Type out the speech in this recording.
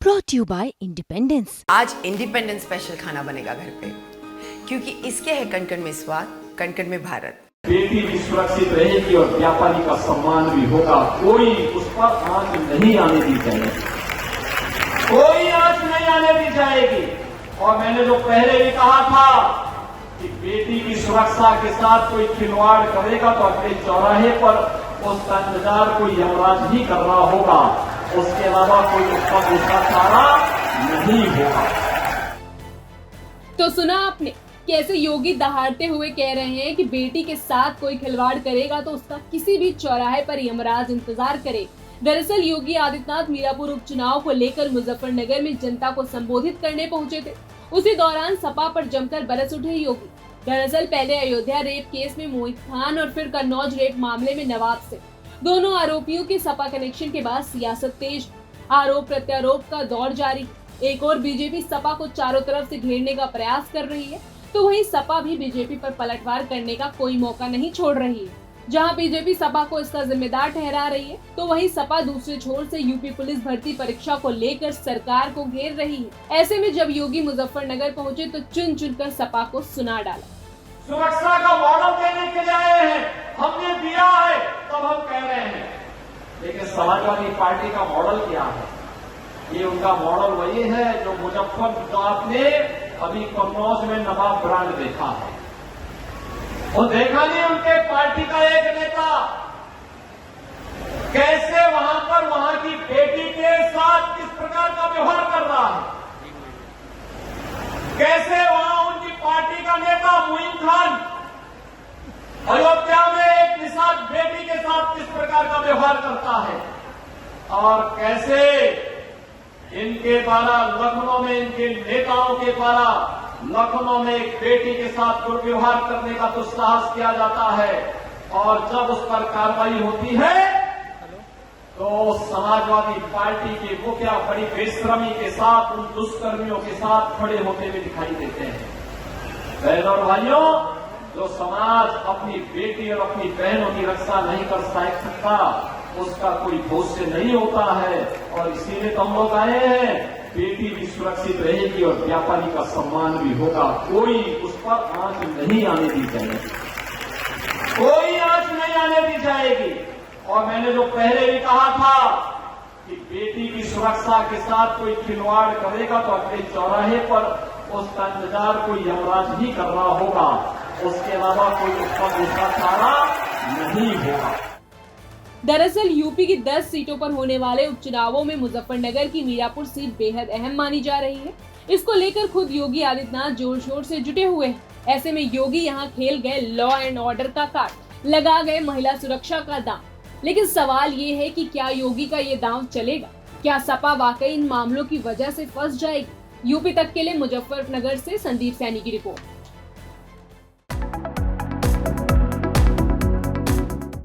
brought you by Independence। आज independence special खाना बनेगा घर पे, क्योंकि इसके है कण कण में स्वाद, कण कण में भारत। बेटी भी सुरक्षित रहेगी और व्यापारी का सम्मान भी होगा। कोई उस पर आंच नहीं आने दी जाएगी, कोई आंच नहीं आने दी जाएगी। और मैंने जो पहले भी कहा था कि बेटी की सुरक्षा के साथ कोई खिलवाड़ करेगा तो अगले चौराहे पर उसका इंतजार कोई यमराज ही कर रहा होगा, उसके अलावा कोई उसका दूसरा चारा नहीं होगा। तो सुना आपने कैसे योगी दहाड़ते हुए कह रहे हैं कि बेटी के साथ कोई खिलवाड़ करेगा तो उसका किसी भी चौराहे पर यमराज इंतजार करे। दरअसल योगी आदित्यनाथ मीरापुर उपचुनाव को लेकर मुजफ्फरनगर में जनता को संबोधित करने पहुंचे थे। उसी दौरान सपा पर जमकर बरस उठे योगी। दरअसल पहले अयोध्या रेप केस में मोहित खान और फिर कन्नौज रेप मामले में नवाब सिंह, दोनों आरोपियों के सपा कनेक्शन के बाद सियासत तेज, आरोप प्रत्यारोप का दौर जारी। एक और बीजेपी सपा को चारों तरफ से घेरने का प्रयास कर रही है, तो वहीं सपा भी बीजेपी पर पलटवार करने का कोई मौका नहीं छोड़ रही है। जहां बीजेपी सपा को इसका जिम्मेदार ठहरा रही है, तो वहीं सपा दूसरे छोर से यूपी पुलिस भर्ती परीक्षा को लेकर सरकार को घेर रही है। ऐसे में जब योगी मुजफ्फरनगर पहुंचे तो चुन चुनकर सपा को सुना डाला। सुरक्षा का मॉडल देने के लिए आए हैं, हमने दिया है तब हम कह रहे हैं। लेकिन समाजवादी पार्टी का मॉडल क्या है? ये उनका मॉडल वही है जो मुजफ्फरनगर ने अभी कन्नौज में नवाब ब्रांड देखा है। वो देखा नहीं उनके पार्टी का एक नेता कैसे वहां पर वहां की बेटी के साथ किस प्रकार का व्यवहार कर रहा है, कैसे वहां उनकी पार्टी का नेता मोहित खान अयोध्या में एक निषाद बेटी के साथ किस प्रकार का व्यवहार करता है, और कैसे इनके द्वारा लखनऊ में इनके नेताओं के द्वारा लखनऊ में एक बेटी के साथ दुर्व्यवहार करने का दुस्साहस किया जाता है। और जब उस पर कार्रवाई होती है तो समाजवादी पार्टी के मुखिया बड़ी बेशर्मी के साथ उन दुष्कर्मियों के साथ खड़े होते हुए दिखाई देते हैं। बहनों और भाइयों, जो समाज अपनी बेटी और अपनी बहनों की रक्षा नहीं कर सकता उसका कोई भविष्य नहीं होता है। और इसीलिए तो हम लोग आए हैं, बेटी भी सुरक्षित रहेगी और व्यापारी का सम्मान भी होगा। कोई उस पर आंच नहीं आने दी जाएगी, कोई आंच नहीं आने दी जाएगी। और मैंने जो पहले भी कहा था कि बेटी की सुरक्षा के साथ कोई खिलवाड़ करेगा तो अगले चौराहे पर उसका इंतजार कोई यमराज ही कर रहा होगा, उसके अलावा कोई उसका दूसरा चारा नहीं होगा। दरअसल यूपी की 10 सीटों पर होने वाले उपचुनावों में मुजफ्फरनगर की मीरापुर सीट बेहद अहम मानी जा रही है। इसको लेकर खुद योगी आदित्यनाथ जोर शोर से जुटे हुए हैं। ऐसे में योगी यहाँ खेल गए लॉ एंड ऑर्डर का कार्ड, लगा गए महिला सुरक्षा का दांव। लेकिन सवाल ये है कि क्या योगी का ये दांव चलेगा? क्या सपा वाकई इन मामलों की वजह से फंस जाएगी? यूपी तक के लिए मुजफ्फरनगर से संदीप सैनी की रिपोर्ट।